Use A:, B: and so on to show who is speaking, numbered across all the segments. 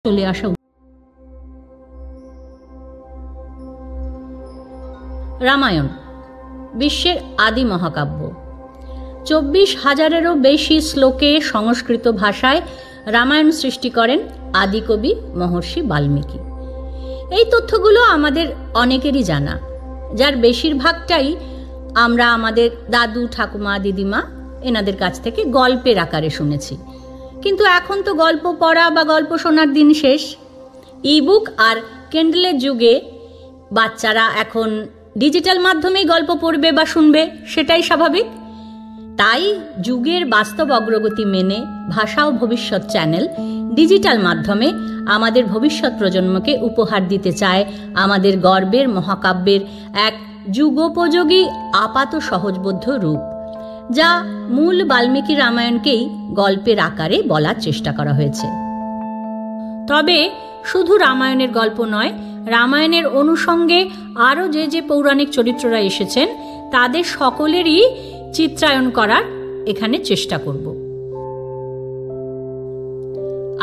A: চলে আসা। রামায়ণ বিশ্বের আদি মহাকাব্য। 24,000-এরও বেশি শ্লোকে সংস্কৃত ভাষায় রামায়ণ সৃষ্টি করেন আদিকবি মহর্ষি বাল্মীকি। এই তথ্যগুলো আমাদের অনেকেরই জানা, যার বেশিরভাগটাই আমরা আমাদের দাদু, ঠাকুমা, দিদিমা এনাদের কাছ থেকে গল্পের আকারে শুনেছি। কিন্তু এখন তো গল্প পড়া বা গল্প শোনার দিন শেষ। ইবুক আর কেন্ডলের যুগে বাচ্চারা এখন ডিজিটাল মাধ্যমেই গল্প পড়বে বা শুনবে, সেটাই স্বাভাবিক। তাই যুগের বাস্তব অগ্রগতি মেনে ভাষা ও ভবিষ্যৎ চ্যানেল ডিজিটাল মাধ্যমে আমাদের ভবিষ্যৎ প্রজন্মকে উপহার দিতে চায় আমাদের গর্বের মহাকাব্যের এক যুগোপযোগী আপাত সহজবোধ্য রূপ, যা মূল বাল্মীকি রামায়ণকেই গল্পের আকারে বলার চেষ্টা করা হয়েছে। তবে শুধু রামায়ণের গল্প নয়, রামায়ণের অনুষঙ্গে আরও যে পৌরাণিক চরিত্ররা এসেছেন তাদের সকলেরই চিত্রায়ন করার এখানে চেষ্টা করব।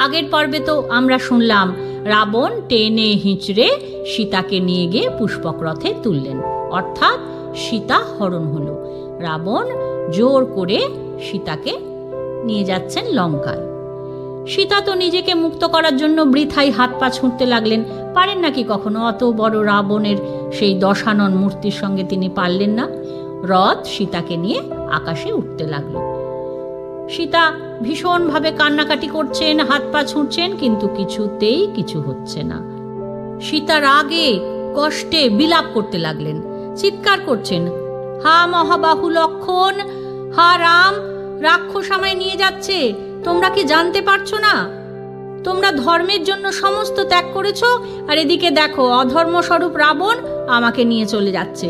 A: আগের পর্বে তো আমরা শুনলাম রাবণ টেনে হিঁচড়ে সীতাকে নিয়ে গিয়ে পুষ্পক রথে তুললেন, অর্থাৎ সীতা হরণ হলো। রাবণ জোর করে সীতাকে নিয়ে যাচ্ছেন লঙ্কায়। সীতা তো নিজেকে মুক্ত করার জন্য বৃথাই হাত পা ছুঁড়তে লাগলেন। পারেন নাকি কখনো? অত বড় রাবণের সেই দশানন মূর্তির সঙ্গে তিনি পারলেন না। রথ সীতাকে নিয়ে আকাশে উঠতে লাগলো। সীতা ভীষণভাবে কান্নাকাটি করছেন, হাত পা ছুঁড়ছেন, কিন্তু কিছুতেই কিছু হচ্ছে না। সীতা রাগে কষ্টে বিলাপ করতে লাগলেন, চিৎকার করছেন, হা মহাবাহু লক্ষণ, হা রাম, রাক্ষস আমায় নিয়ে যাচ্ছে, তোমরা কি জানতে পারছো না? তোমরা ধর্মের জন্য সমস্ত ত্যাগ করেছো, আর এদিকে দেখো অধর্ম স্বরূপ রাবণ আমাকে নিয়ে চলে যাচ্ছে।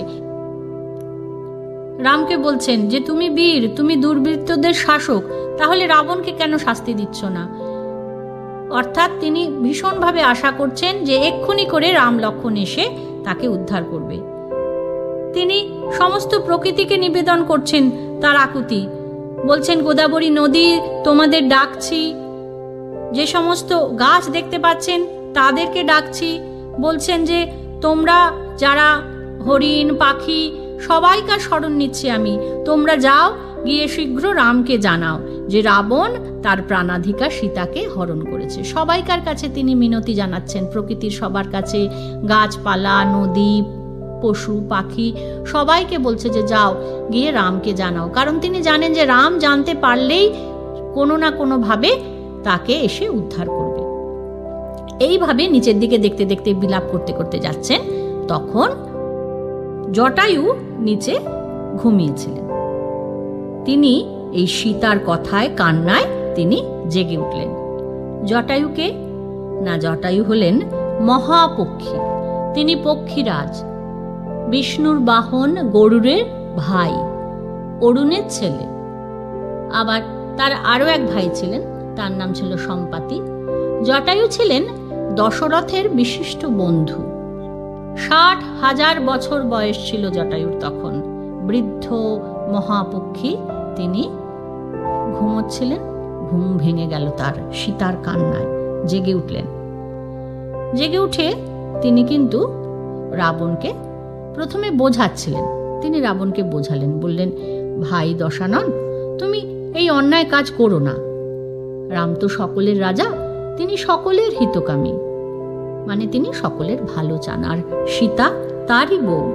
A: রামকে বলছেন যে তুমি বীর, তুমি দুর্বৃত্তদের শাসক, তাহলে রাবণকে কেন শাস্তি দিচ্ছ না? অর্থাৎ তিনি ভীষণভাবে আশা করছেন যে এক্ষুনি করে রাম লক্ষ্মণ এসে তাকে উদ্ধার করবে। তিনি সমস্ত প্রকৃতিকে নিবেদন করছেন তার আকুতি, বলছেন গোদাবরী নদী তোমাদের ডাকছি, যে সমস্ত গাছ দেখতে পাচ্ছেন তাদেরকে ডাকছি, বলছেন যে তোমরা যারা হরিণ পাখি সবাইকার স্মরণ নিচ্ছি আমি, তোমরা যাও গিয়ে শীঘ্র রামকে জানাও যে রাবণ তার প্রাণাধিকা সীতাকে হরণ করেছে। সবাইকার কাছে তিনি মিনতি জানাচ্ছেন, প্রকৃতির সবার কাছে, গাছপালা, নদী, পশু পাখি সবাইকে বলছে যে যাও গিয়ে রামকে জানাও, কারণ তিনি জানেন যে রাম জানতে পারলেই কোনো না কোনো ভাবে তাকে এসে উদ্ধার করবে। এইভাবে নিচের দিকে দেখতে দেখতে বিলাপ করতে করতে যাচ্ছেন। তখন জটায়ু নিচে ঘুমিয়েছিলেন। তিনি এই সীতার কথায় কান্নায় তিনি জেগে উঠলেন। জটায়ুকে না, জটায়ু হলেন মহাপক্ষী, তিনি পক্ষীরাজ, বিষ্ণুর বাহন গরুড়ের ভাই, অরুণের ছেলে। আবার তার আরো এক ভাই ছিলেন, তার নাম ছিল সম্পাতি। জটায়ু ছিলেন দশরথের বিশিষ্ট বন্ধু। 60,000 বছর বয়স ছিল জটায়ুর তখন। বৃদ্ধ মহাপক্ষী তিনি ঘুমোচ্ছিলেন, ঘুম ভেঙে গেল তার সীতার কান্নায়। জেগে উঠলেন। জেগে উঠে তিনি কিন্তু রাবণকে প্রথমে বোঝাচ্ছিলেন। তিনি রাবণকে বোঝালেন, বললেন, ভাই দশানন, তুমি এই অন্যায় কাজ করো না। রাম তো সকলের রাজা, তিনি সকলের হিতকামী, মানে তিনি সকলের ভালো চান। আর সীতা তারই বউ,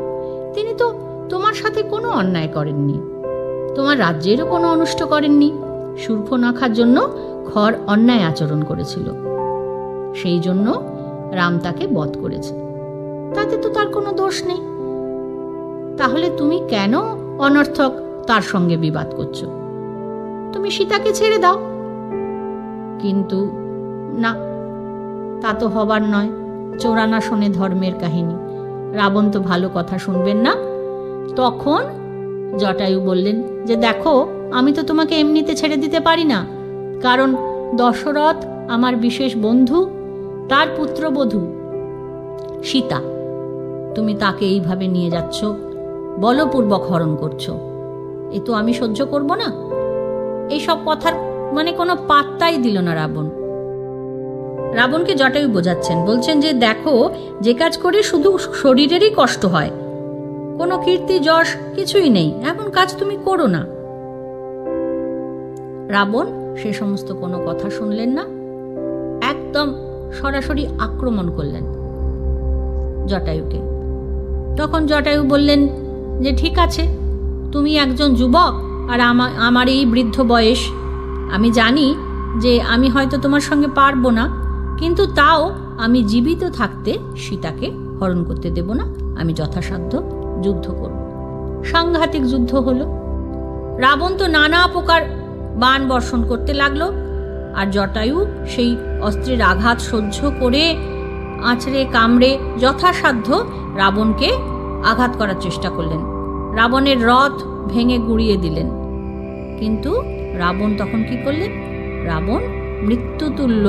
A: তিনি তো তোমার সাথে কোনো অন্যায় করেননি, তোমার রাজ্যেরও কোনো অনিষ্ট করেননি। শূর্পণখার জন্য খর অন্যায় আচরণ করেছিল, সেই জন্য রাম তাকে বধ করেছে, তাতে তো তার কোনো দোষ নেই। তাহলে তুমি কেন অনর্থক তার সঙ্গে বিবাদ করছো? তুমি সীতাকে ছেড়ে দাও। কিন্তু না, তা তো হবার নয়। চোরানা শোনে ধর্মের কাহিনী, রাবণ তো ভালো কথা শুনবেন না। তখন জটায়ু বললেন যে দেখো, আমি তো তোমাকে এমনিতে ছেড়ে দিতে পারি না, কারণ দশরথ আমার বিশেষ বন্ধু, তার পুত্রবধূ সীতা, তুমি তাকে এইভাবে নিয়ে যাচ্ছ, বলপূর্বক হরণ করছো, এ তো আমি সহ্য করব না। এইসব কথার মানে কোনো পাত্তাই দিল না রাবণ। রাবণকে জটায়ু বোঝাচ্ছেন, বলছেন যে দেখো, যে কাজ করে শুধু শরীরেরই কষ্ট হয়, কোনো কীর্তি যশ কিছুই নেই, এমন কাজ তুমি করো না। রাবণ সে সমস্ত কোনো কথা শুনলেন না, একদম সরাসরি আক্রমণ করলেন জটায়ুকে। তখন জটায়ু বললেন যে ঠিক আছে, তুমি একজন যুবক আর আমার এই বৃদ্ধ বয়স, আমি জানি যে আমি হয়তো তোমার সঙ্গে পারবো না, কিন্তু তাও আমি জীবিত থাকতে সীতাকে হরণ করতে দেব না, আমি যথাসাধ্য যুদ্ধ করব। সাংঘাতিক যুদ্ধ হলো। রাবণ তো নানা প্রকার বাণ বর্ষণ করতে লাগলো, আর জটায়ু সেই অস্ত্রের আঘাত সহ্য করে আঁচড়ে কামড়ে যথাসাধ্য রাবণকে আঘাত করার চেষ্টা করলেন। রাবণের রথ ভেঙে গুঁড়িয়ে দিলেন। কিন্তু রাবণ তখন কি করলেন? রাবণ মৃত্যুতুল্য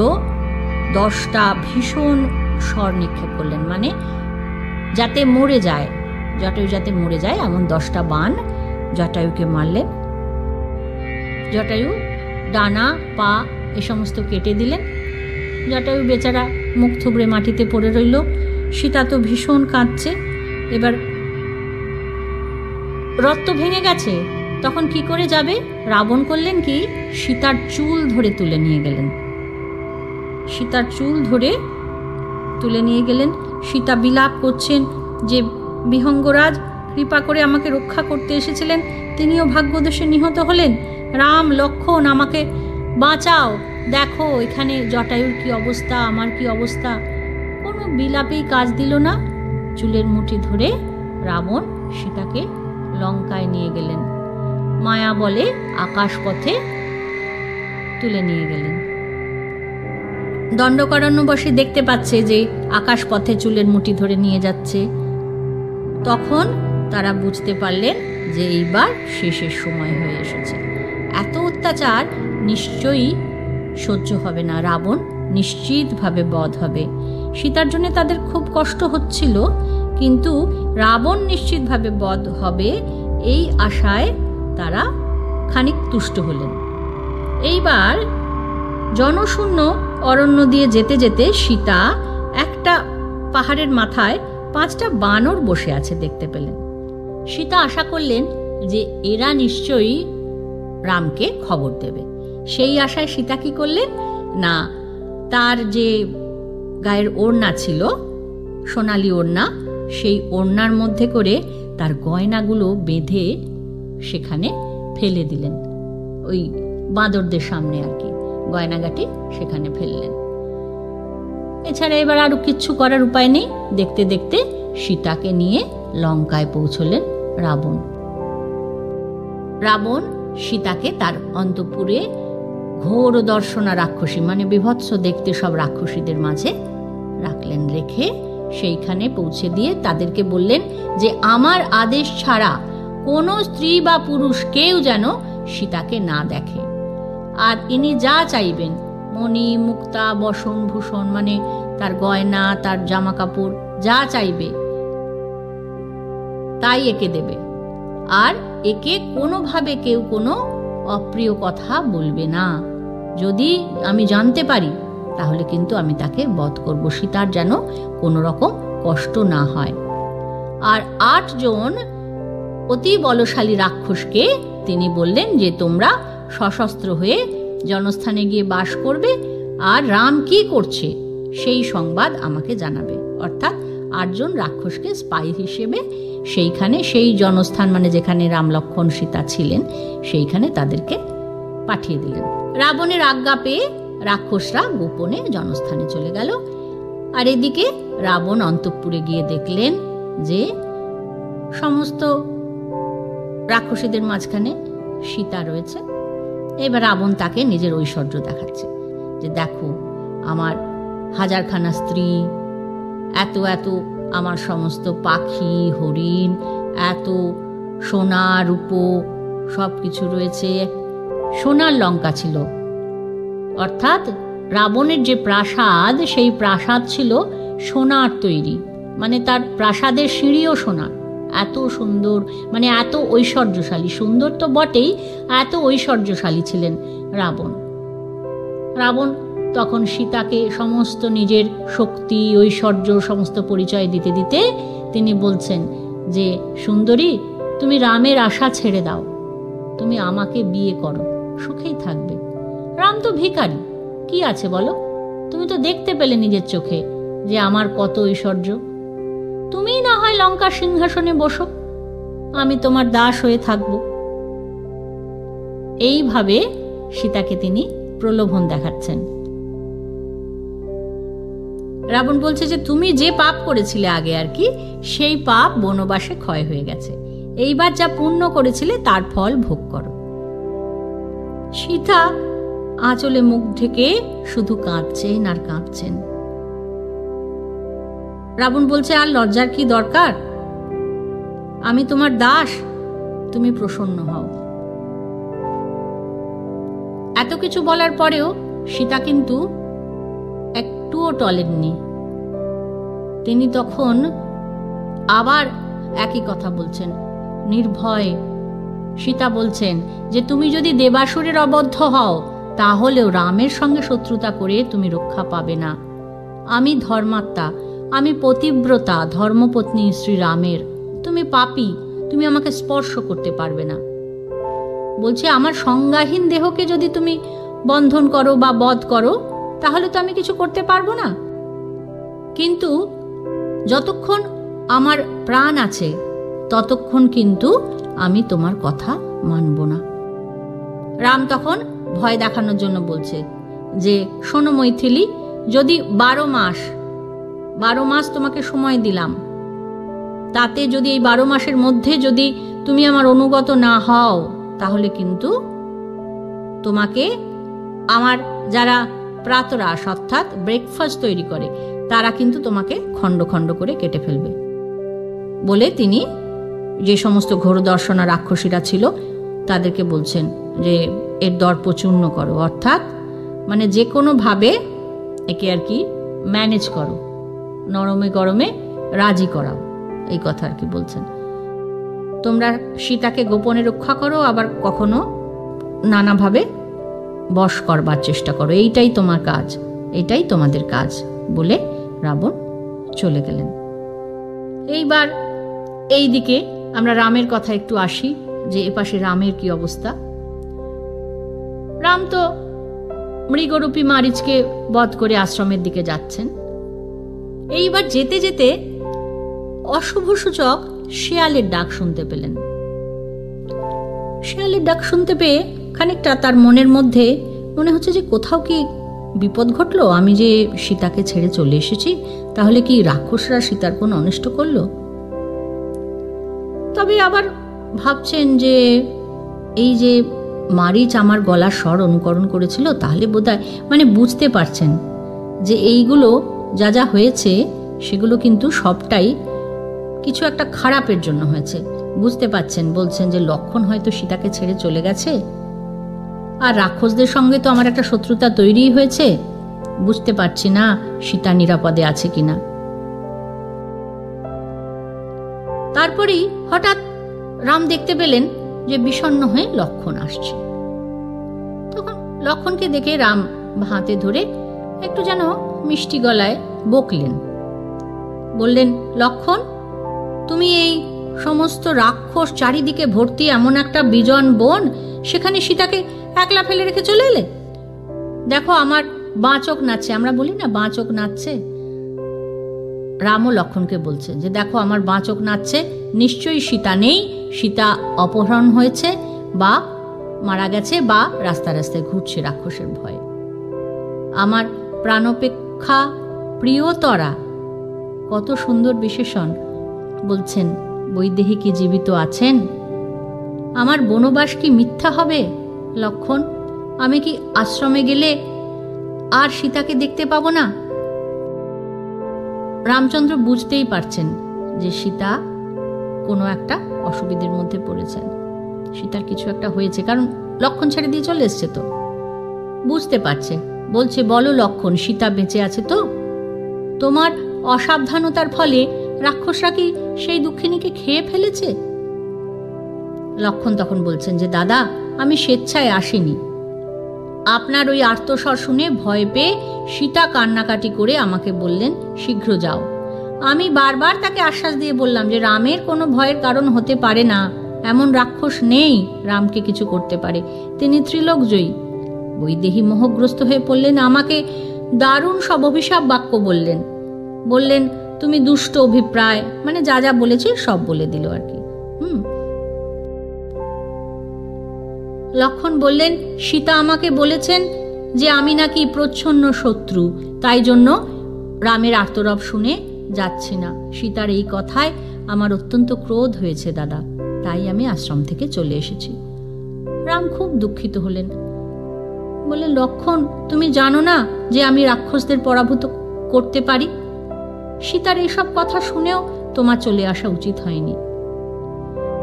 A: 10টা ভীষণ স্বর নিক্ষেপ করলেন, মানে যাতে মরে যায়, জটায়ু যাতে মরে যায় এমন 10টা বাণ জটায়ুকে মারলেন। জটায়ু ডানা পা এ সমস্ত কেটে দিলেন। জটায়ু বেচারা মুখ থুবড়ে মাটিতে পড়ে রইল। সীতা তো ভীষণ কাঁদছে। এবার রথ তো ভেঙে গেছে, তখন কি করে যাবে? রাবণ করলেন কি, সীতার চুল ধরে তুলে নিয়ে গেলেন। সীতার চুল ধরে তুলে নিয়ে গেলেন। সীতা বিলাপ করছেন যে বিহঙ্গরাজ কৃপা করে আমাকে রক্ষা করতে এসেছিলেন, তিনিও ভাগ্যদোষে নিহত হলেন। রাম লক্ষ্মণ আমাকে বাঁচাও, দেখো এখানে জটায়ুর কি অবস্থা, আমার কি অবস্থা। কোনো বিলাপেই কাজ দিল না। চুলের মুঠি ধরে রাবণ সীতাকে লঙ্কায় নিয়ে গেলেন, মায়া বলে আকাশপথে তুলে নিয়ে গেলেন। দণ্ডকারণ্যবাসী দেখতে পাচ্ছে যে আকাশপথে চুলের মুঠি ধরে নিয়ে যাচ্ছে। তখন তারা বুঝতে পারলেন যে এইবার শেষের সময় হয়ে এসেছে। এত অত্যাচার নিশ্চয়ই সহ্য হবে না, রাবণ নিশ্চিতভাবে বধ হবে। সীতার জন্য তাদের খুব কষ্ট হচ্ছিল, কিন্তু রাবণ নিশ্চিতভাবে বধ হবে এই আশায় তারা খানিক তুষ্ট হলেন। এইবার জনশূন্য অরণ্য দিয়ে যেতে যেতে সীতা একটা পাহাড়ের মাথায় 5টা বানর বসে আছে দেখতে পেলেন। সীতা আশা করলেন যে এরা নিশ্চয়ই রামকে খবর দেবে। সেই আশায় সীতা কি করলেন না, তার যে গায়ের ওড়না ছিল সোনালি ওড়না, সেই ওড়নার মধ্যে করে তার গয়নাগুলো বেঁধে সেখানে ফেলে দিলেন। ওই বাঁদরদের সামনে আর কি গয়নাগাটি সেখানে ফেললেন। এছাড়া এবার আরো কিচ্ছু করার উপায় নেই। দেখতে দেখতে সীতাকে নিয়ে লঙ্কায় পৌঁছলেন রাবণ। রাবণ সীতাকে তার অন্তঃপুরে ঘোর দর্শনা রাক্ষসী, মানে বিভৎস দেখতে সব রাক্ষসীদের মাঝে রাখলেন। রেখে সেইখানে পৌঁছে দিয়ে তাদেরকে বললেন যে আমার আদেশ ছাড়া কোনো স্ত্রী বা পুরুষ কেউ যেন সীতাকে না দেখে, আর ইনি যা চাইবেন মণি মুক্তা বসন ভূষণ, মানে তার গয়না তার জামা কাপড় যা চাইবে তাই একে দেবে, আর একে কোনোভাবে কেউ কোনো অপ্রিয় কথা বলবে না। যদি আমি জানতে পারি তাহলে কিন্তু আমি তাকে বধ করব, সীতার যেন কোনো রকম কষ্ট না হয়। আর 8 জন অতি বলশালী রাক্ষসকে তিনি বললেন যে তোমরা সশস্ত্র হয়ে জনস্থানে গিয়ে বাস করবে, আর রাম কি করছে সেই সংবাদ আমাকে জানাবে। অর্থাৎ 8 জন রাক্ষসকে স্পাই হিসেবে সেইখানে, সেই জনস্থান মানে যেখানে রাম লক্ষ্মণ সীতা ছিলেন সেইখানে তাদেরকে পাঠিয়ে দিলেন। রাবণের আজ্ঞা পেয়ে রাক্ষসরা গোপনে জনস্থানে চলে গেল। আর এদিকে রাবণ অন্তঃপুরে গিয়ে দেখলেন যে সমস্ত রাক্ষসীদের মাঝখানে সীতা রয়েছে। এবার রাবণ তাকে নিজের ঐশ্বর্য দেখাচ্ছে যে দেখো আমার হাজারখানা স্ত্রী, এত এত আমার সমস্ত পাখি হরিণ, এত সোনা রূপো সব কিছু রয়েছে। সোনার লঙ্কা ছিল, অর্থাৎ রাবণের যে প্রাসাদ সেই প্রাসাদ ছিল সোনার তৈরি, মানে তার প্রাসাদের সিঁড়িও সোনার। এত সুন্দর, মানে এত ঐশ্বর্যশালী, সুন্দর তো বটেই, এত ঐশ্বর্যশালী ছিলেন রাবণ। রাবণ তখন সীতাকে সমস্ত নিজের শক্তি ঐশ্বর্য সমস্ত পরিচয় দিতে দিতে তিনি বলছেন যে সুন্দরী, তুমি রামের আশা ছেড়ে দাও, তুমি আমাকে বিয়ে করো, সুখেই থাকবে। রাম তো ভিখারি, কি আছে বলো? তুমি তো দেখতে পেলে নিজের চোখে যে আমার কত ঐশ্বর্য। তুমিই না হয় লঙ্কার সিংহাসনে বসো, আমি তোমার দাস হয়ে থাকব। এইভাবে সীতাকে তিনি প্রলোভন দেখাচ্ছেন। রাবণ বলছে যে তুমি যে পাপ করেছিলে আগে আর কি, সেই পাপ বনবাসে ক্ষয় হয়ে গেছে, এইবার যা পুণ্য করেছিলে তার ফল ভোগ করো। সীতা আঁচলে মুখ ঢেকে শুধু কাঁদছেন আর কাঁদছেন। রাবণ বলছে, আর লজ্জার কি দরকার? আমি তোমার দাস, তুমি প্রসন্ন হও। এত কিছু বলার পরেও সীতা কিন্তু একটুও টলেননি। তিনি তখন আবার একই কথা বলছেন, নির্ভয়। সীতা বলছেন যে তুমি যদি দেবাসুরের অবদ্ধ হও তাহলেও রামের সঙ্গে শত্রুতা করে তুমি রক্ষা পাবে না। আমি ধর্মাত্মা, আমি পতিব্রতা, ধর্মপত্নী শ্রী রামের। তুমি পাপী, তুমি আমাকে স্পর্শ করতে পারবে না। বলছে আমার সংজ্ঞাহীন দেহকে যদি তুমি বন্ধন করো বা বধ করো তাহলে তো আমি কিছু করতে পারবো না, কিন্তু যতক্ষণ আমার প্রাণ আছে ততক্ষণ কিন্তু আমি তোমার কথা মানব না। রাম তখন ভয় দেখানোর জন্য বলছে যে শোনো মৈথিলী, যদি 12 মাস তোমাকে সময় দিলাম, তাতে যদি এই 12 মাসের মধ্যে যদি তুমি আমার অনুগত না হও তাহলে কিন্তু তোমাকে আমার যারা প্রাতরাশ অর্থাৎ ব্রেকফাস্ট তৈরি করে তারা কিন্তু তোমাকে খণ্ড খণ্ড করে কেটে ফেলবে। বলে তিনি যে সমস্ত ঘোরদর্শনা রাক্ষসীরা ছিল তাদেরকে বলছেন যে এর দর্প চূর্ণ করো, অর্থাৎ মানে যে কোনোভাবে একে আর কি ম্যানেজ করো, নরমে গরমে রাজি করাও, এই কথা আর কি বলছেন। তোমরা সীতাকে গোপনে রক্ষা করো, আবার কখনো নানাভাবে বশ করবার চেষ্টা করো, এইটাই তোমার কাজ, এইটাই তোমাদের কাজ বলে রাবণ চলে গেলেন। এইবার এই দিকে আমরা রামের কথা একটু আসি যে এপাশে রামের কি অবস্থা। রাম তো মৃগরূপী মারীচকে বধ করে আশ্রমের দিকে যাচ্ছেন। এইবার যেতে যেতে অশুভ সূচক শেয়ালের ডাক শুনতে পেলেন। শেয়ালের ডাক শুনতে পেয়ে খানিকটা তার মনের মধ্যে মনে হচ্ছে যে কোথাও কি বিপদ ঘটলো, আমি যে সীতাকে ছেড়ে চলে এসেছি, তাহলে কি রাক্ষসরা সীতার কোনো অনিষ্ট করলো? তবে আবার ভাবছেন যে এই যে মারীচ আমার গলার স্বর অনুকরণ করেছিল, তাহলে বোধহয় মানে বুঝতে পারছেন যে এইগুলো যা যা হয়েছে সেগুলো কিন্তু সবটাই কিছু একটা খারাপের জন্য হয়েছে, বুঝতে পারছেন। বলছেন যে লক্ষণ হয়তো সীতাকে ছেড়ে চলে গেছে, আর রাক্ষসদের সঙ্গে তো আমার একটা শত্রুতা তৈরি হয়েছে, বুঝতে পারছি না সীতা নিরাপদে আছে কিনা। তারপরেই হঠাৎ রাম দেখতে পেলেন যে বিষণ্ণ হয়ে লক্ষণ আসছে। তখন লক্ষণকে দেখে রাম হাতে ধরে একটু যেন মিষ্টি গলায় বকলেন, বললেন, লক্ষণ, তুমি এই সমস্ত রাক্ষস চারিদিকে ভর্তি এমন একটা বিজন বন, সেখানে সীতাকে একলা ফেলে রেখে চলে এলে? দেখো আমার বাঁচক নাচছে, আমরা বলি না বাঁচক নাচছে, রামও লক্ষণকে বলছে যে দেখো আমার বাঁচক নাচছে, নিশ্চয়ই সীতা নেই, সীতা অপহরণ হয়েছে বা মারা গেছে বা রাস্তা রাস্তায় ঘুরছে রাক্ষসের ভয়ে। আমার প্রাণপেক্ষা প্রিয়তরা, কত সুন্দর বিশেষণ। বলছেন বৈদেহী কি জীবিত আছেন? আমার বনবাস কি মিথ্যা হবে লক্ষণ? আমি কি আশ্রমে গেলে আর সীতাকে দেখতে পাবো না? রামচন্দ্র বুঝতেই পারছেন যে সীতা কোনো একটা অসুবিধার মধ্যে পড়েছেন, সীতার কিছু একটা হয়েছে, কারণ লক্ষণ ছেড়ে দিয়ে চলে এসছে তো, বুঝতে পারছে। বলছে, বলো লক্ষণ, সীতা বেঁচে আছে তো? তোমার অসাবধানতার ফলে রাক্ষসরা কি সেই দুঃখিনীকে খেয়ে ফেলেছে? লক্ষণ তখন বলছেন যে দাদা, আমি স্বেচ্ছায় আসিনি, আপনার ওই আর্তস্বর শুনে ভয় পেয়ে সীতা কান্নাকাটি করে আমাকে বললেন, শীঘ্র যাও। আমি বারবার তাকে আশ্বাস দিয়ে বললাম যে রামের কোনো ভয়ের কারণ হতে পারে না, এমন রাক্ষস নেই রামকে কিছু করতে পারে, তিনি ত্রিলোকজয়ী। বৈদেহী মোহগ্রস্ত হয়ে পড়লেন, আমাকে দারুণ সব অভিশাপ বাক্য বললেন তুমি দুষ্ট অভিপ্রায়, মানে যা যা বলেছে সব বলে দিল আর কি। লক্ষ্মণ বললেন, সীতা আমাকে বলেছেন যে আমি নাকি প্রচ্ছন্ন শত্রু, তাই জন্য রামের আর্তরব শুনে যাচ্ছি না। সীতার এই কথায় আমার অত্যন্ত ক্রোধ হয়েছে দাদা, তাই আমি আশ্রম থেকে চলে এসেছি। রাম খুব দুঃখিত হলেন, বললেন, লক্ষ্মণ তুমি জানো না যে আমি রাক্ষসদের পরাভূত করতে পারি? সীতার এইসব কথা শুনেও তোমার চলে আসা উচিত হয়নি।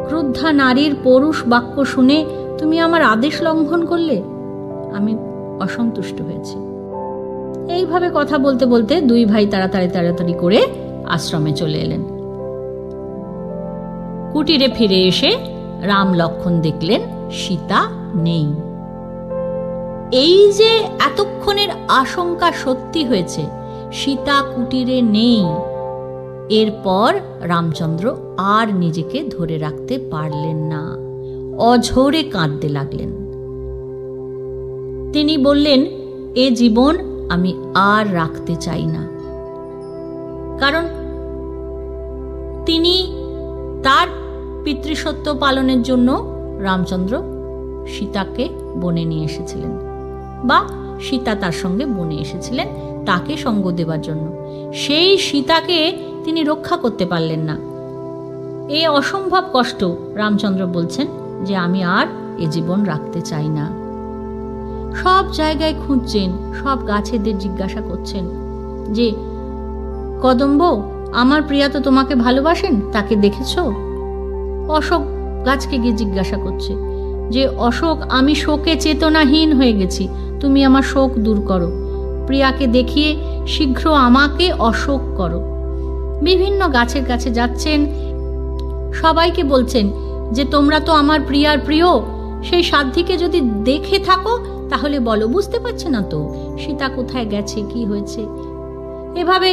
A: ক্রুদ্ধা নারীর পৌরুষ বাক্য শুনে তুমি আমার আদেশ লঙ্ঘন করলে, আমি অসন্তুষ্ট হয়েছি। এইভাবে কথা বলতে বলতে দুই ভাই তাড়াতাড়ি করে আশ্রমে চলে এলেন। কুটিরে ফিরে এসে রাম লক্ষ্মণ দেখলেন সীতা নেই। এই যে এতক্ষণের আশঙ্কা সত্যি হয়েছে, সীতা কুটিরে নেই। এরপর রামচন্দ্র আর নিজেকে ধরে রাখতে পারলেন না, অঝোরে কাঁদতে লাগলেন। তিনি বললেন, এ জীবন আমি আর রাখতে চাই না। কারণ তিনি তার পিতৃসত্য পালনের জন্য রামচন্দ্র সীতাকে বনে নিয়ে এসেছিলেন, বা সীতা তার সঙ্গে বনে এসেছিলেন তাকে সঙ্গ দেবার জন্য। সেই সীতাকে তিনি রক্ষা করতে পারলেন না। এই অসম্ভব কষ্ট রামচন্দ্র বলছেন যে আমি আর এ জীবন রাখতে চাই না। সব জায়গায় খুঁজছেন, সব গাছেদের জিজ্ঞাসা করছেন যে কদম্ব আমার প্রিয়া তো তোমাকে ভালোবাসেন, তাকে দেখেছ? অশোক গাছকে গিয়ে জিজ্ঞাসা করছে যে অশোক আমি শোকে চেতনাহীন হয়ে গেছি, তুমি আমার শোক দূর করো, প্রিয়াকে দেখিয়ে শীঘ্র আমাকে অশোক করো। বিভিন্ন গাছের কাছে যাচ্ছেন, সবাইকে বলছেন যে তোমরা তো আমার প্রিয়ার প্রিয়, সেই সাধ্যিকে যদি দেখে থাকো তাহলে বলো, বুঝতে পারছে না তো সীতা কোথায় গেছে, কি হয়েছে। এভাবে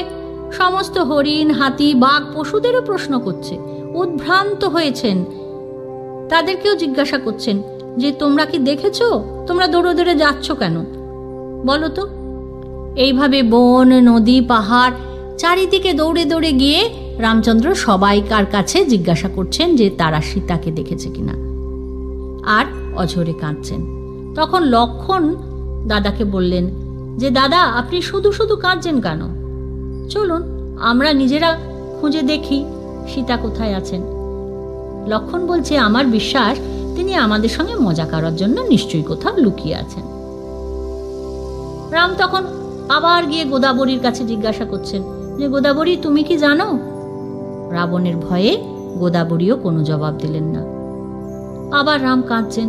A: সমস্ত হরিণ, হাতি, বাঘ, পশুদেরও প্রশ্ন করছে, উদ্ভ্রান্ত হয়েছেন। তাদেরকেও জিজ্ঞাসা করছেন যে তোমরা কি দেখেছ, তোমরা দৌড়ে দৌড়ে যাচ্ছ কেন, বলো তো। এইভাবে বন, নদী, পাহাড় চারিদিকে দৌড়ে দৌড়ে গিয়ে রামচন্দ্র সবাইকার কাছে জিজ্ঞাসা করছেন যে তারা সীতাকে দেখেছে কিনা, আর অঝরে কাঁদছেন। তখন লক্ষ্মণ দাদাকে বললেন যে দাদা আপনি শুধু শুধু কাঁদছেন কেন, চলুন আমরা নিজেরা খুঁজে দেখি সীতা কোথায় আছেন। লক্ষ্মণ বলছে আমার বিশ্বাস তিনি আমাদের সঙ্গে মজা করার জন্য নিশ্চয়ই কোথাও লুকিয়ে আছেন। রাম তখন আবার গিয়ে গোদাবরীর কাছে জিজ্ঞাসা করছেন যে গোদাবরী তুমি কি জানো? রাবণের ভয়ে গোদাবরীও কোনো জবাব দিলেন না। আবার রাম কাঁদছেন,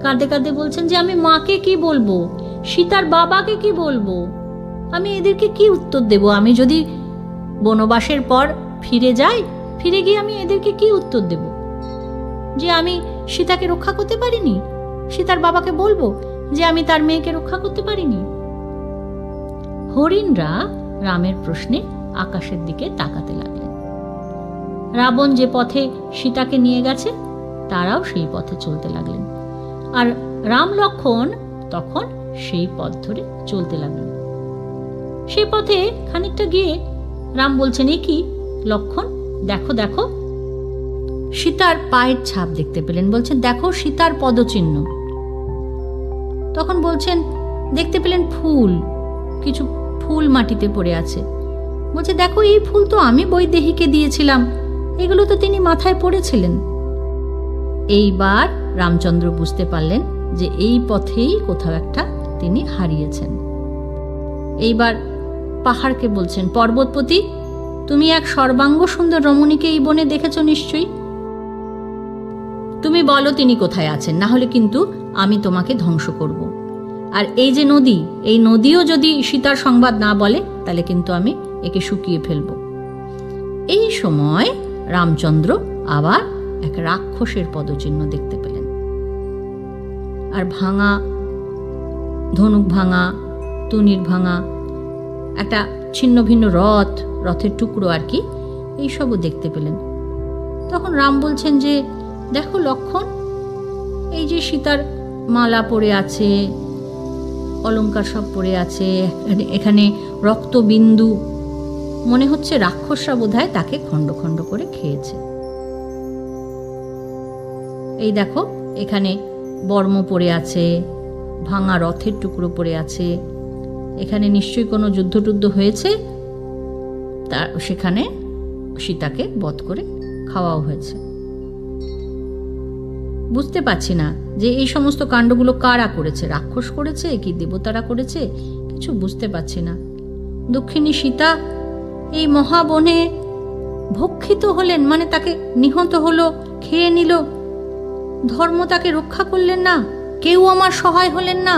A: কাঁদতে কাঁদতে বলছেন যে আমি মাকে কি বলবো, সীতার বাবাকে কি বলবো, আমি এদেরকে কি উত্তর দেব? আমি যদি বনবাসের পর ফিরে যাই, ফিরে গিয়ে আমি এদেরকে কি উত্তর দেব যে আমি সীতাকে রক্ষা করতে পারিনি? সীতার বাবাকে বলবো যে আমি তার মেয়েকে রক্ষা করতে পারিনি? হরিণরা রামের প্রশ্নে আকাশের দিকে তাকাতে লাগলেন। রাবণ যে পথে সীতাকে নিয়ে গেছে তারাও সেই পথে চলতে লাগলেন, আর রাম লক্ষ্মণ তখন সেই পথ ধরে চলতে লাগলেন। সেই পথে খানিকটা গিয়ে রাম বলছেন, এ কি লক্ষ্মণ, দেখো দেখো, সীতার পায়ের ছাপ দেখতে পেলেন। বলছেন দেখো সীতার পদচিহ্ন। তখন বলছেন দেখতে পেলেন ফুল, কিছু ফুল মাটিতে পড়ে আছে। বলছে দেখো এই ফুল তো আমি বৈদেহীকে দিয়েছিলাম, এগুলো তো তিনি মাথায় পড়েছিলেন। এইবার রামচন্দ্র বুঝতে পারলেন যে এই পথেই কোথাও একটা তিনি হারিয়েছেন। এইবার পাহাড়কে বলছেন, পর্বতপতি তুমি এক সর্বাঙ্গ সুন্দর রমণীকে এই বনে দেখেছ নিশ্চয়ই, তুমি বলো তিনি কোথায় আছেন, না হলে কিন্তু আমি তোমাকে ধ্বংস করব। আর এই যে নদী, এই নদীও যদি সীতার সংবাদ না বলে তাহলে কিন্তু আমি একে শুকিয়ে ফেলব। এই সময় রামচন্দ্র আবার এক রাক্ষসের পদচিহ্ন দেখতে পেলেন, আর ভাঙা ধনুক ভাঙা, তুনির ভাঙা, একটা ছিন্ন ভিন্ন রথের টুকরো আর কি, এইসবও দেখতে পেলেন। তখন রাম বলছেন যে দেখো লক্ষণ, এই যে সীতার মালা পড়ে আছে, অলংকার সব পড়ে আছে, এখানে রক্তবিন্দু, মনে হচ্ছে রাক্ষসরা বোধহয় তাকে খণ্ড খণ্ড করে খেয়েছে। এই দেখো এখানে বর্ম পড়ে আছে, ভাঙা রথের টুকরো পড়ে আছে, এখানে নিশ্চয়ই কোনো যুদ্ধ হয়েছে, তার সেখানে সীতাকে বধ করে খাওয়াও হয়েছে। বুঝতে পারছি না যে এই সমস্ত কাণ্ডগুলো কারা করেছে, রাক্ষস করেছে কি দেবতারা করেছে, কিছু বুঝতে পারছি না। দক্ষিণী সীতা এই মহাবনে ভক্ষিত হলেন, মানে তাকে নিহত হলো, খেয়ে নিল, ধর্ম তাকে রক্ষা করলেন না, কেউ আমার সহায় হলেন না।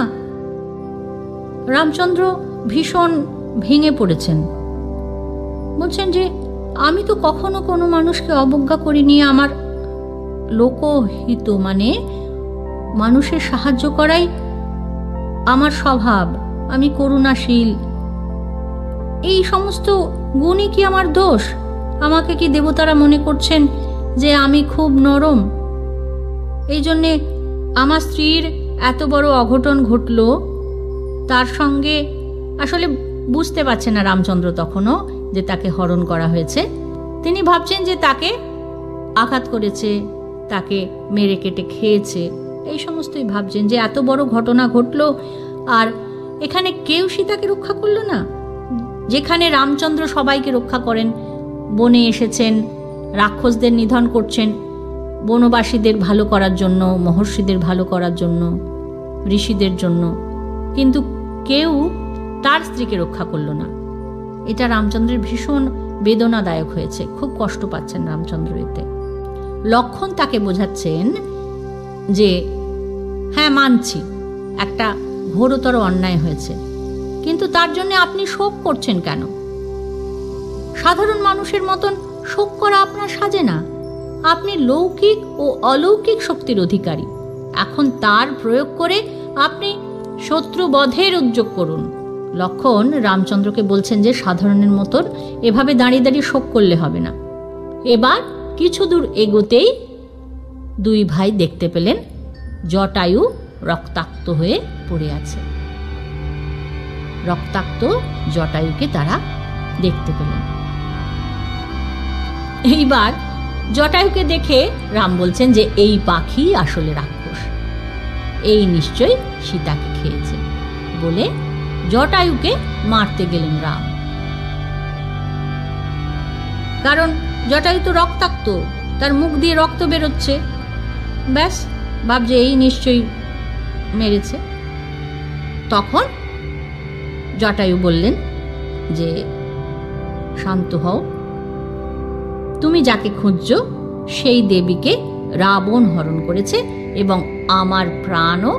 A: রামচন্দ্র ভীষণ ভেঙে পড়েছেন, বলছেন যে আমি তো কখনো কোনো মানুষকে অবজ্ঞা করিনি, আমার লোকহিত মানে মানুষের সাহায্য করাই আমার স্বভাব, আমি করুণাশীল, এই সমস্ত গুণই কি আমার দোষ? আমাকে কি দেবতারা মনে করছেন যে আমি খুব নরম? এই জন্যে আমার স্ত্রীর এত বড় অঘটন ঘটল, তার সঙ্গে আসলে বুঝতে পারছে না রামচন্দ্র তখনও যে তাকে হরণ করা হয়েছে। তিনি ভাবছেন যে তাকে আঘাত করেছে, তাকে মেরে কেটে খেয়েছে, এই সমস্তই ভাবছেন যে এত বড় ঘটনা ঘটল আর এখানে কেউ সীতাকে রক্ষা করল না। যেখানে রামচন্দ্র সবাইকে রক্ষা করেন, বনে এসেছেন, রাক্ষসদের নিধন করছেন বনবাসীদের ভালো করার জন্য, মহর্ষিদের ভালো করার জন্য, ঋষিদের জন্য, কিন্তু কেউ তার স্ত্রীকে রক্ষা করল না। এটা রামচন্দ্রের ভীষণ বেদনাদায়ক হয়েছে, খুব কষ্ট পাচ্ছেন রামচন্দ্র এতে। লক্ষণ তাকে বোঝাচ্ছেন যে হ্যাঁ মানছি একটা ঘোরতর অন্যায় হয়েছে, কিন্তু তার জন্য আপনি শোক করছেন কেন? সাধারণ মানুষের মতন শোক করা আপনার সাজে না। আপনি লৌকিক ও অলৌকিক শক্তির অধিকারী, এখন তার প্রয়োগ করে আপনি শত্রু বধের উদ্যোগ করুন। লক্ষণ রামচন্দ্রকে বলছেন যে সাধারণের মতন এভাবে দাঁড়িয়ে দাঁড়িয়ে শোক করলে হবে না। এবার কিছু দূর এগোতেই দুই ভাই দেখতে পেলেন জটায়ু রক্তাক্ত হয়ে পড়ে আছে। রক্তাক্ত জটায়ুকে তারা দেখতে পেলেন। এইবার জটায়ুকে দেখে রাম বলছেন যে এই পাখি আসলে রাক্ষস, এই নিশ্চয় সীতাকে খেয়েছে বলে জটায়ুকে মারতে গেলেন রাম। কারণ জটায়ু তো রক্তাক্ত, তার মুখ দিয়ে রক্ত বেরোচ্ছে, ব্যাস ভাবছে এই নিশ্চয়ই মেরেছে। তখন জটায়ু বললেন যে শান্ত হও, তুমি যাকে খুঁজছো সেই দেবীকে রাবণ হরণ করেছে এবং আমার প্রাণও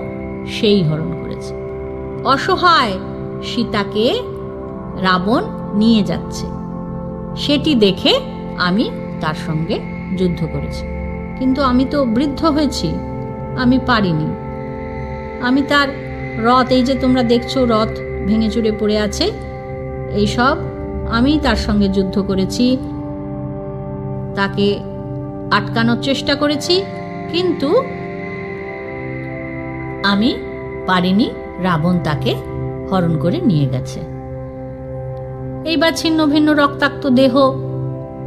A: সেই হরণ করেছে। অসহায় সীতাকে রাবণ নিয়ে যাচ্ছে, সেটি দেখে আমি তার সঙ্গে যুদ্ধ করেছি, কিন্তু আমি তো বৃদ্ধ হয়েছি, আমি পারিনি। আমি তার রথ, এই যে তোমরা দেখছো রথ ভেঙে চুরে পড়ে আছে, এইসব আমি তার সঙ্গে যুদ্ধ করেছি, তাকে আটকানোর চেষ্টা করেছি, কিন্তু আমি পারিনি, রাবণ তাকে হরণ করে নিয়ে গেছে। এইবার ছিন্ন ভিন্ন রক্তাক্ত দেহ,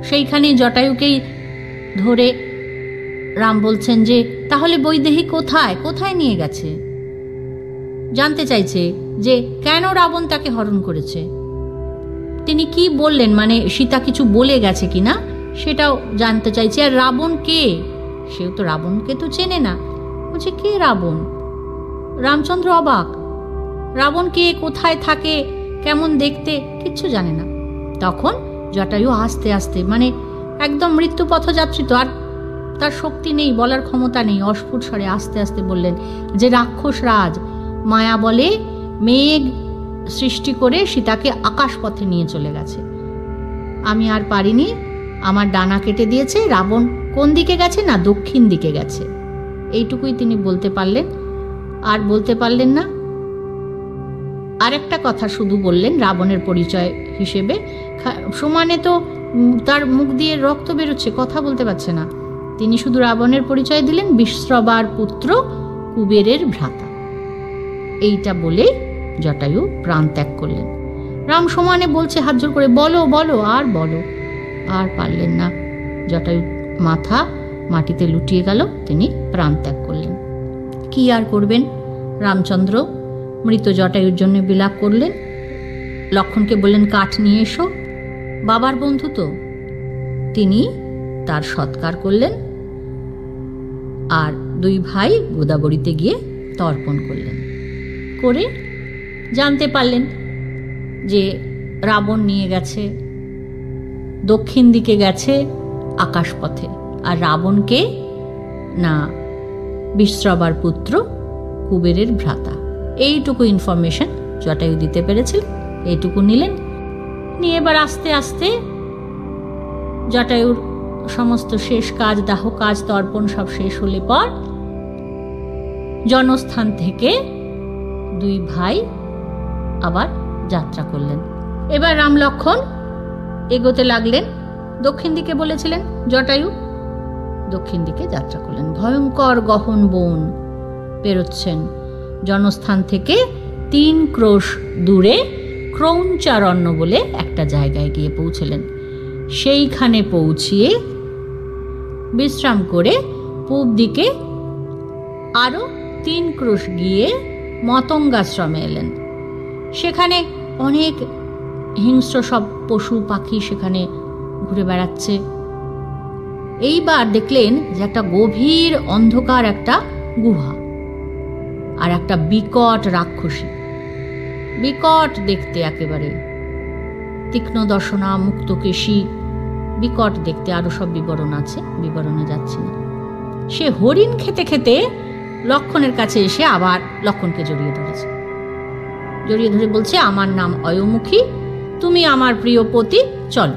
A: সেইখানে জটায়ুকেই ধরে রাম বলছেন যে তাহলে বৈদেহী কোথায়, কোথায় নিয়ে গেছে? জানতে চাইছে যে কেন রাবণ তাকে হরণ করেছে, তিনি কি বললেন, মানে সীতা কিছু বলে গেছে কিনা সেটাও জানতে চাইছে। আর রাবণ কে? সেও তো রাবণকে তো চেনে না, বলছে কে রাবণ? রামচন্দ্র অবাক, রাবণ কে, কোথায় থাকে, কেমন দেখতে, কিচ্ছু জানে না। তখন জটায়ু আস্তে আস্তে, মানে একদম মৃত্যু পথযাত্রী তো, আর তার শক্তি নেই, বলার ক্ষমতা নেই, অস্ফুট স্বরে আস্তে আস্তে বললেন যে রাক্ষস রাজ মায়া বলে মেঘ সৃষ্টি করে সীতাকে আকাশ পথে নিয়ে চলে গেছে, আমি আর পারিনি, আমার ডানা কেটে দিয়েছে। রাবণ কোন দিকে গেছে? না, দক্ষিণ দিকে গেছে। এইটুকুই তিনি বলতে পারলেন, আর বলতে পারলেন না। আরেকটা কথা শুধু বললেন রাবণের পরিচয় হিসেবে, সমানে তো তার মুখ দিয়ে রক্ত বেরোচ্ছে, কথা বলতে পারছে না। তিনি শুধু রাবণের পরিচয় দিলেন, বিশ্রবার পুত্র, কুবেরের ভ্রাতা। এইটা বলে জটায়ু প্রাণ ত্যাগ করলেন। রাম সমানে বলছে হাত জোর করে, বলো বলো আর বলো। আর পারলেন না, জটায়ু মাথা মাটিতে লুটিয়ে গেল, তিনি প্রাণ ত্যাগ করলেন। কি আর করবেন, রামচন্দ্র মৃত জটায়ুর জন্য বিলাপ করলেন। লক্ষ্মণকে বললেন কাঠ নিয়ে এসো, বাবার বন্ধু তো, তিনি তার সৎকার করলেন আর দুই ভাই গোদাবরীতে গিয়ে তর্পণ করলেন। করে জানতে পারলেন যে রাবণ নিয়ে গেছে, দক্ষিণ দিকে গেছে আকাশপথে, আর রাবণকে না বিশ্রবার পুত্র, কুবেরের ভ্রাতা। এইটুকু ইনফরমেশন জটায়ু দিতে পেরেছিলেন, এইটুকু নিলেন। নিয়ে এবার আস্তে আস্তে জটায়ুর সমস্ত শেষ কাজ, দাহ কাজ, তর্পণ সব শেষ হলে পর জনস্থান থেকে দুই ভাই আবার যাত্রা করলেন। এবার রাম লক্ষ্মণ এগোতে লাগলেন। দক্ষিণ দিকে বলেছিলেন জটায়ু, দক্ষিণ দিকে যাত্রা করলেন। ভয়ঙ্কর গহন বন পেরোচ্ছেন। জনস্থান থেকে 3 ক্রোশ দূরে ক্রৌঞ্চারণ্য বলে একটা জায়গায় গিয়ে পৌঁছলেন। সেইখানে পৌঁছিয়ে বিশ্রাম করে পূব দিকে আরও 3 ক্রোশ গিয়ে মতঙ্গাশ্রমে এলেন। সেখানে অনেক হিংস্র সব পশু পাখি সেখানে ঘুরে বেড়াচ্ছে। এইবার দেখলেন যে একটা গভীর অন্ধকার একটা গুহা, আর একটা বিকট রাক্ষসী, বিকট দেখতে, একেবারে তীক্ষ্ণ দর্শনা, মুক্তকেশী, বিকট দেখতে। আরো সব বিবরণ আছে, বিবরণে যাচ্ছে না। সে হরিণ খেতে খেতে লক্ষ্মণের কাছে এসে আবার লক্ষ্মণকে জড়িয়ে ধরেছে। জড়িয়ে ধরে বলছে, আমার নাম অয়মুখী, তুমি আমার প্রিয় পতি, চলো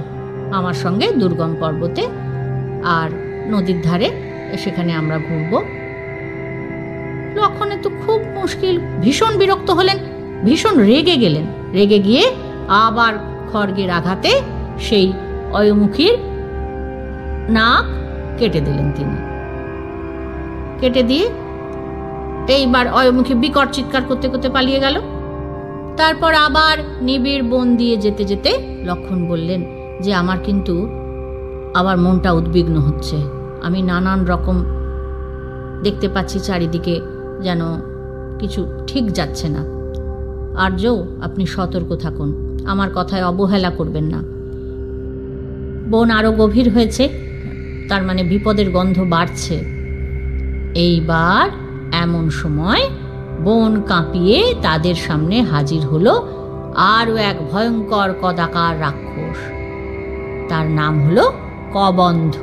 A: আমার সঙ্গে দুর্গম পর্বতে আর নদীর ধারে, সেখানে আমরা ঘুরবো। লক্ষ্মণের তো খুব মুশকিল, ভীষণ বিরক্ত হলেন, ভীষণ রেগে গেলেন। রেগে গিয়ে আবার খড়গের আঘাতে সেই অয়মুখীর নাক কেটে দিলেন। তিনি কেটে দিয়ে এইবার অয়মুখী বিকট চিৎকার করতে করতে পালিয়ে গেল। তারপর আবার নিবিড় বন দিয়ে যেতে যেতে লক্ষ্মণ বললেন যে আমার কিন্তু আবার মনটা উদ্বিগ্ন হচ্ছে, আমি নানান রকম দেখতে পাচ্ছি চারিদিকে, যেন কিছু ঠিক যাচ্ছে না। আর্য, আপনি সতর্ক থাকুন, আমার কথায় অবহেলা করবেন না। বন আরো গভীর হয়েছে, তার মানে বিপদের গন্ধ বাড়ছে। এইবার এমন সময় বন কাঁপিয়ে তাদের সামনে হাজির হলো আরও এক ভয়ঙ্কর কদাকার রাক্ষস। তার নাম হলো কবন্ধ।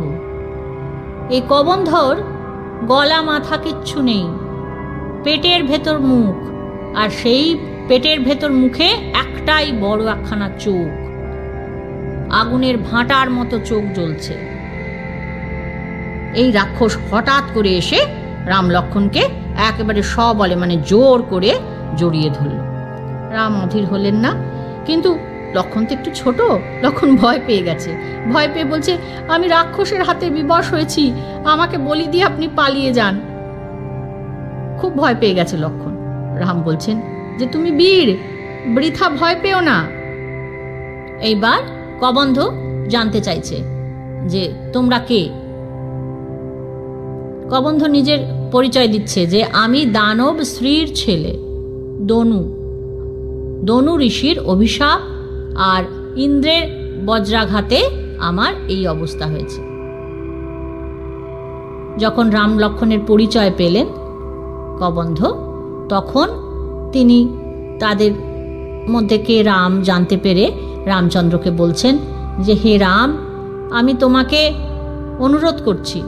A: এই কবন্ধর গলা মাথা কিচ্ছু নেই, পেটের ভেতর মুখ, আর সেই পেটের ভেতর মুখে একটাই বড় একখানা চোখ, আগুনের ভাঁটার মতো চোখ জ্বলছে। এই রাক্ষস হঠাৎ করে এসে রাম লক্ষ্মণকে একেবারে সবলে, মানে জোর করে জড়িয়ে ধরল। রাম অধীর হলেন না, কিন্তু লক্ষ্মণ তো একটু ছোট, লক্ষ্মণ ভয় পেয়ে গেছে। ভয় পেয়ে বলছে, আমি রাক্ষসের হাতে বিবশ হয়েছি, আমাকে বলি দিয়ে আপনি পালিয়ে যান। খুব ভয় পেয়ে গেছে লক্ষ্মণ। রাম বলছেন যে তুমি বীর, বৃথা ভয় পেও না। এইবার কবন্ধ জানতে চাইছে যে তোমরা কে। কবন্ধ নিজের পরিচয় দিচ্ছে যে আমি দানব শ্রীর ছেলে দনু, দনু ঋষির অভিশাপ আর ইন্দ্রের বজ্রাঘাতে আমার এই অবস্থা হয়েছে। যখন রাম লক্ষ্মণের পরিচয় পেলেন কবন্ধ, তখন তিনি তাদের মধ্যে কে রাম জানতে পেরে রামচন্দ্রকে বলছেন যে হে রাম, আমি তোমাকে অনুরোধ করছি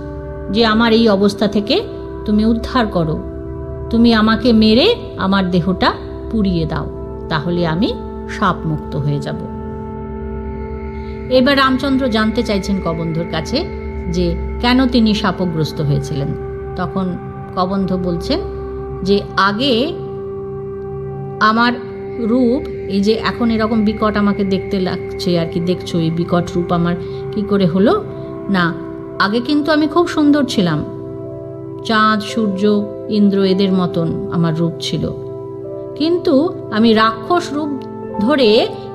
A: যে আমার এই অবস্থা থেকে তুমি উদ্ধার করো, তুমি আমাকে মেরে আমার দেহটা পুড়িয়ে দাও, তাহলে আমি শাপ মুক্ত হয়ে যাব। এবার রামচন্দ্র জানতে চাইছেন কবন্ধর কাছে যে কেন তিনি শাপগ্রস্ত হয়েছিলেন। তখন কবন্ধ বলছেন যে আগে আমার রূপ, এই যে এখন এরকম বিকট আমাকে দেখতে লাগছে আর কি, দেখছো এই বিকট রূপ আমার কি করে হলো না, আগে কিন্তু আমি খুব সুন্দর ছিলাম, চাঁদ সূর্য ইন্দ্র এদের মতন আমার রূপ ছিল, কিন্তু আমি রাক্ষস রূপ ধরে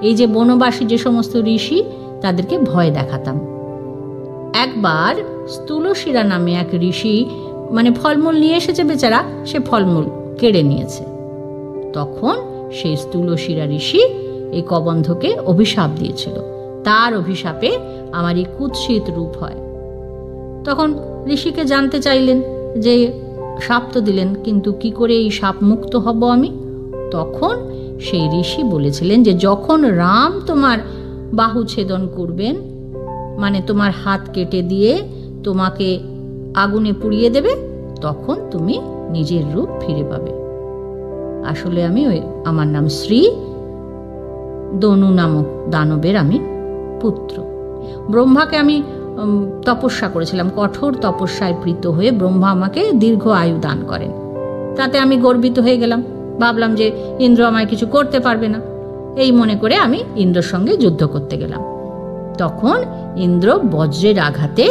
A: এই যে বনবাসী যে সমস্ত ঋষি তাদেরকে ভয় দেখাতাম। একবার স্থূলশিরা নামে এক ঋষি মানে ফলমূল নিয়ে এসেছে, বেচারা সে ফলমূল কেড়ে নিয়েছে। তখন সেই স্থূলশিরা ঋষি এই কবন্ধকে অভিশাপ দিয়েছিল, তার অভিশাপে আমার এই কুৎসিত রূপ হয়। তখন ঋষিকে জানতে চাইলেন যে শাপ তো দিলেন, কিন্তু কি করে এই শাপ মুক্ত হব আমি? তখন সেই ঋষি বলেছিলেন যে যখন রাম তোমার বাহু ছেদন করবেন, মানে তোমার হাত কেটে দিয়ে তোমাকে আগুনে পুড়িয়ে দেবে, তখন তুমি নিজের রূপ ফিরে পাবে। আসলে আমি আমার নাম শ্রী, দনু নামক দানবের আমি পুত্র। ব্রহ্মাকে আমি তপস্যা করেছিলাম, কঠোর তপস্যায় প্রীত হয়ে ব্রহ্মা আমাকে দীর্ঘ আয়ু দান করেন। তাতে আমি গর্বিত হয়ে গেলাম, ভাবলাম যে ইন্দ্র আমায় কিছু করতে পারবে না, এই মনে করে আমি ইন্দ্রর সঙ্গে যুদ্ধ করতে গেলাম। তখন ইন্দ্র বজ্রের আঘাতে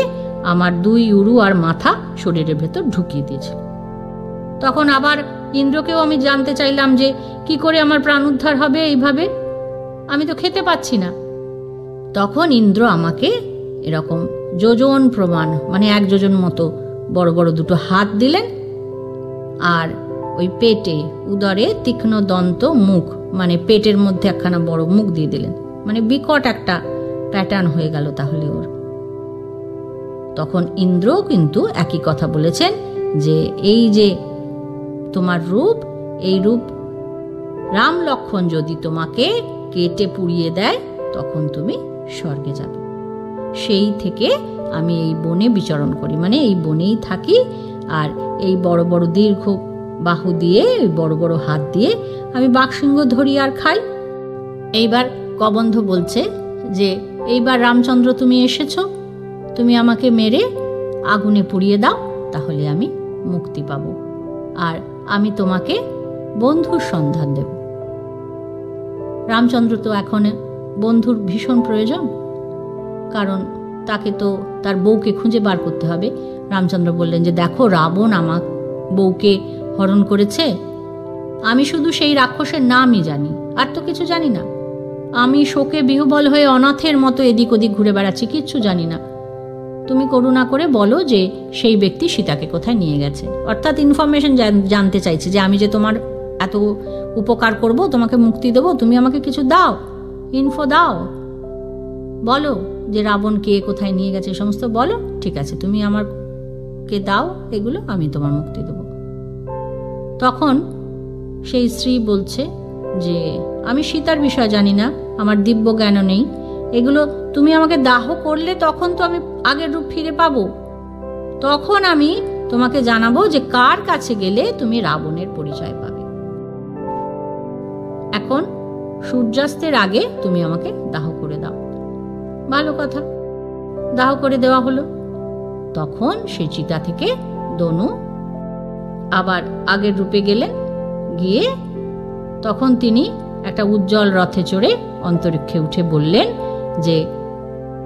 A: আমার 2 উরু আর মাথা শরীরের ভেতর ঢুকিয়ে দিয়েছিল। তখন আবার ইন্দ্রকেও আমি জানতে চাইলাম যে কি করে আমার প্রাণ উদ্ধার হবে এইভাবে, আমি তো খেতে পাচ্ছি না। তখন ইন্দ্র আমাকে এরকম যোজন প্রমাণ মানে 1 যোজন মতো বড় বড় 2টো হাত দিলেন, আর ওই পেটে উদরে তীক্ষ্ণ দন্ত মুখ, মানে পেটের মধ্যে একখানা বড় মুখ দিয়ে দিলেন, মানে বিকট একটা প্যাটার্ন হয়ে গেল তাহলে ওর। তখন ইন্দ্র কিন্তু একই কথা বলেছেন যে এই যে তোমার রূপ, এই রূপ রাম লক্ষ্মণ যদি তোমাকে কেটে পুড়িয়ে দেয় তখন তুমি স্বর্গে যাবে। সেই থেকে আমি এই বনে বিচরণ করি, মানে এই বনেই থাকি, আর এই বড় বড় দীর্ঘ বাহু দিয়ে বড় বড় হাত দিয়ে আমি বাঘসিংহ ধরি আর খাই। এইবার কবন্ধ বলছে যে এইবার রামচন্দ্র তুমি এসেছো, তুমি আমাকে মেরে আগুনে পুড়িয়ে দাও, তাহলে আমি মুক্তি পাব, আর আমি তোমাকে বন্ধুর সন্ধান দেব। রামচন্দ্র তো এখন বন্ধুর ভীষণ প্রয়োজন, কারণ তাকে তো তার বউকে খুঁজে বার করতে হবে। রামচন্দ্র বললেন যে দেখো, রাবণ আমার বউকে হরণ করেছে, আমি শুধু সেই রাক্ষসের নামই জানি, আর তো কিছু জানি না। আমি শোকে বিহ্বল হয়ে অনাথের মতো এদিক ওদিক ঘুরে বেড়াচ্ছি, কিচ্ছু জানি না। তুমি করুণা করে বলো যে সেই ব্যক্তি সীতাকে কোথায় নিয়ে গেছে। অর্থাৎ ইনফরমেশন জানতে চাইছে যে আমি যে তোমার এত উপকার করব, তোমাকে মুক্তি দেবো, তুমি আমাকে কিছু দাও, ইনফো দাও, বলো যে রাবণ কে কোথায় নিয়ে গেছে, সমস্ত বলো। ঠিক আছে, তুমি আমাকে দাও এগুলো, আমি তোমার মুক্তি দেব। তখন সেই স্ত্রী বলছে যে আমি সীতার বিষয় জানি না, আমার দিব্য জ্ঞানও নেই, এগুলো তুমি আমাকে দাহ করলে তখন তো আমি আগের রূপ ফিরে পাবো, তখন আমি তোমাকে জানাবো যে কার কাছে গেলে তুমি রাবণের পরিচয় পাবে। এখন সূর্যাস্তের আগে তুমি আমাকে দাহ করে দাও। ভালো কথা, দাহ করে দেওয়া হলো। তখন সেই চিতা থেকে দনু আবার আগের রূপে গেলেন, গিয়ে তখন তিনি একটা উজ্জ্বল রথে চড়ে অন্তরিক্ষে উঠে বললেন যে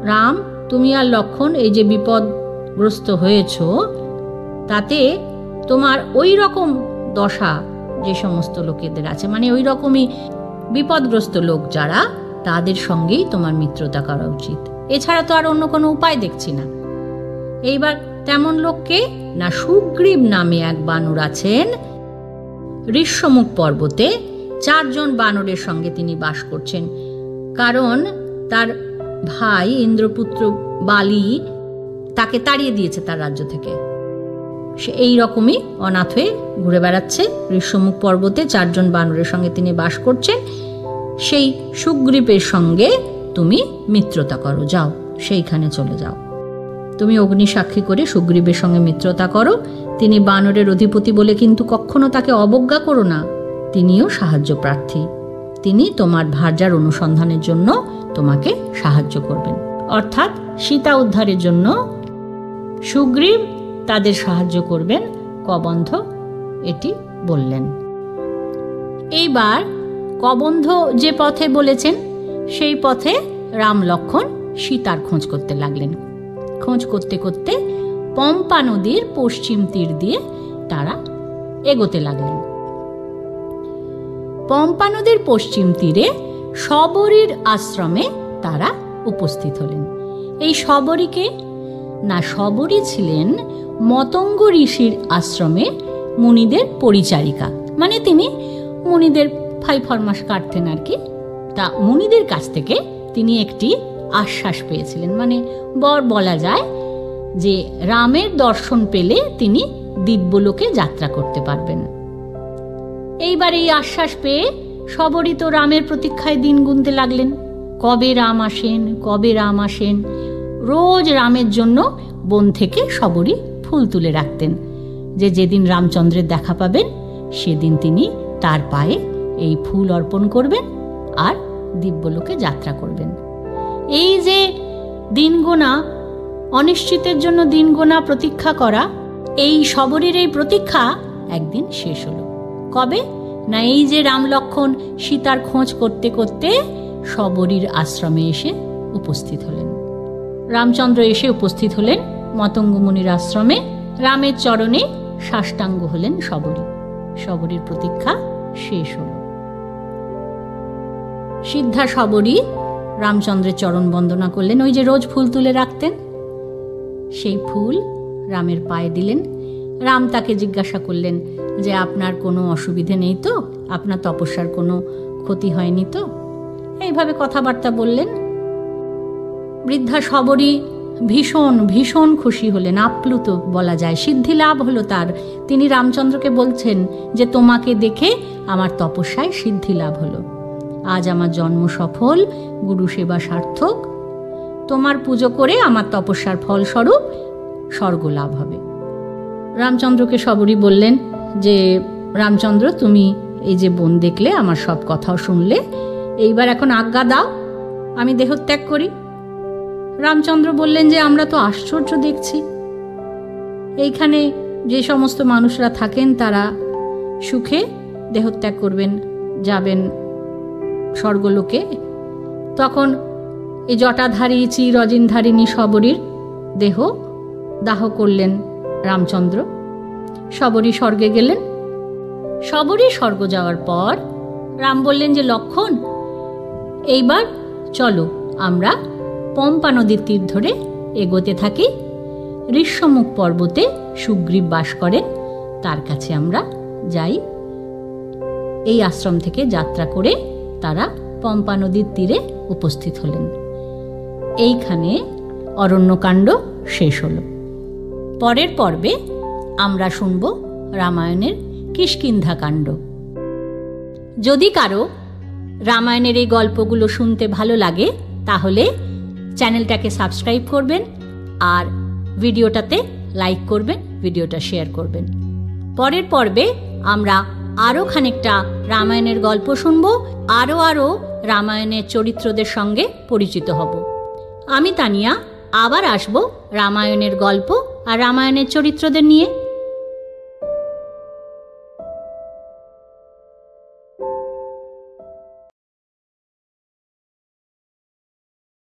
A: রাম, তুমি আর লক্ষ্মণ এই যে বিপদগ্রস্ত হয়েছ, তাতে তোমার ওই রকম দশা যে সমস্ত লোকেদের আছে, মানে ওই রকমই বিপদগ্রস্ত লোক যারা, তাদের সঙ্গেই তোমার মিত্রতা করা উচিত, এছাড়া তো আর অন্য কোনো উপায় দেখছি না। এইবার তেমন লোককে না, সুগ্রীব নামে এক বানর আছেন, ঋষ্যমুখ পর্বতে 4 জন বানরের সঙ্গে তিনি বাস করছেন, কারণ তার ভাই ইন্দ্রপুত্র বালি তাকে তাড়িয়ে দিয়েছে তার রাজ্য থেকে। সে এই রকমই অনাথ হয়ে ঘুরে বেড়াচ্ছে ঋষ্যমুখ পর্বতে, 4 জন বানরের সঙ্গে তিনি বাস করছেন। সেই সুগ্রীবের সঙ্গে তুমি মিত্রতা করো, যাও সেইখানে চলে যাও, তুমি অগ্নি সাক্ষী করে সুগ্রীবের সঙ্গে মিত্রতা করো। তিনি বানরের অধিপতি বলে কিন্তু কখনো তাকে অবজ্ঞা করো না, তিনিও সাহায্য প্রার্থী, তিনি তোমার ভার্যার অনুসন্ধানের জন্য তোমাকে সাহায্য করবেন। অর্থাৎ সীতা উদ্ধারের জন্য সুগ্রীব তাদের সাহায্য করবেন, কবন্ধ এটি বললেন। এইবার কবন্ধ যে পথে বলেছেন সেই পথে রাম লক্ষ্মণ সীতার খোঁজ করতে লাগলেন। খোঁজ করতে করতে পম্পা নদীর পশ্চিম তীর দিয়ে তারা এগোতে লাগলেন। পম্পা নদীর পশ্চিম তীরে শবরীর আশ্রমে তারা উপস্থিত হলেন। এই শবরীকে না, শবরী ছিলেন মতঙ্গ ঋষির আশ্রমে মুনিদের পরিচারিকা, মানে তিনি মুনিদের ফাই ফরমাস কাটতেন আর কি। তা মুনিদের কাছ থেকে তিনি একটি আশ্বাস পেয়েছিলেন, মানে বলা যায় যে রামের দর্শন পেলে তিনি দিব্যলোকে যাত্রা করতে পারবেন। এইবার এই আশ্বাস পেয়ে শবরী তো রামের প্রতীক্ষায় দিন গুনতে লাগলেন, কবে রাম আসেন, কবে রাম আসেন। রোজ রামের জন্য বন থেকে শবরী ফুল তুলে রাখতেন, যে যেদিন রামচন্দ্রের দেখা পাবেন সেদিন তিনি তার পায়ে এই ফুল অর্পণ করবেন আর দিব্যলোকে যাত্রা করবেন। এই যে দিন গোনা, অনিশ্চিতের জন্য দিন গোনা, প্রতীক্ষা করা, এই শবরীর এই প্রতীক্ষা একদিন শেষ হলো। কবে না, এই যে রাম লক্ষ্মণ সীতার খোঁজ করতে করতে শবরীর আশ্রমে এসে উপস্থিত হলেন। রামচন্দ্র এসে উপস্থিত হলেন মতঙ্গ মুনির আশ্রমে। রামের চরণে সাষ্টাঙ্গ হলেন শবরী। শবরীর প্রতীক্ষা শেষ হল। সিদ্ধা শবরী রামচন্দ্রের চরণ বন্দনা করলেন। ওই যে রোজ ফুল তুলে রাখতেন, সেই ফুল রামের পায়ে দিলেন। রাম তাকে জিজ্ঞাসা করলেন যে আপনার কোনো অসুবিধে নেই তো, আপনার তপস্যার কোনো ক্ষতি হয়নি তো? এইভাবে কথাবার্তা বললেন। বৃদ্ধা শবরী ভীষণ ভীষণ খুশি হলেন, আপ্লুত বলা যায়, সিদ্ধি লাভ হলো তার। তিনি রামচন্দ্রকে বলছেন যে তোমাকে দেখে আমার তপস্যায় সিদ্ধি লাভ হলো, আজ আমার জন্ম সফল, গুরু সেবা সার্থক, তোমার পুজো করে আমার তপস্যার ফলস্বরূপ স্বর্গ লাভ হবে। রামচন্দ্রকে শবরী বললেন যে রামচন্দ্র, তুমি এই যে বন দেখলে, আমার সব কথাও শুনলে, এইবার এখন আজ্ঞা দাও আমি দেহত্যাগ করি। রামচন্দ্র বললেন যে আমরা তো আশ্চর্য দেখছি, এইখানে যে সমস্ত মানুষরা থাকেন তারা সুখে দেহত্যাগ করবেন, যাবেন স্বর্গলোকে। তখন এই জটাধারী চিরজিনধারিণী শবরীর দেহ দাহ করলেন রামচন্দ্র। শবরী স্বর্গে গেলেন। শবরী স্বর্গ যাওয়ার পর রাম বললেন যে লক্ষ্মণ, এইবার চলো আমরা পম্পা নদীর তীর ধরে এগোতে থাকি। ঋষ্যমুখ পর্বতে সুগ্রীব বাস করেন, তার কাছে আমরা যাই। এই আশ্রম থেকে যাত্রা করে তারা পম্পা নদীর তীরে উপস্থিত হলেন। এইখানে অরণ্যকাণ্ড শেষ হল। পরের পর্বে আমরা শুনব রামায়ণের কিষ্কিন্ধাকাণ্ড। যদি কারো রামায়ণের এই গল্পগুলো শুনতে ভালো লাগে তাহলে চ্যানেলটাকে সাবস্ক্রাইব করবেন আর ভিডিওটাতে লাইক করবেন, ভিডিওটা শেয়ার করবেন। পরের পর্বে আমরা আরও খানিকটা রামায়ণের গল্প শুনব, আরও রামায়ণের চরিত্রদের সঙ্গে পরিচিত হব। আমি তানিয়া আবার আসব রামায়ণের গল্প আর রামায়ণের চরিত্রদের নিয়ে।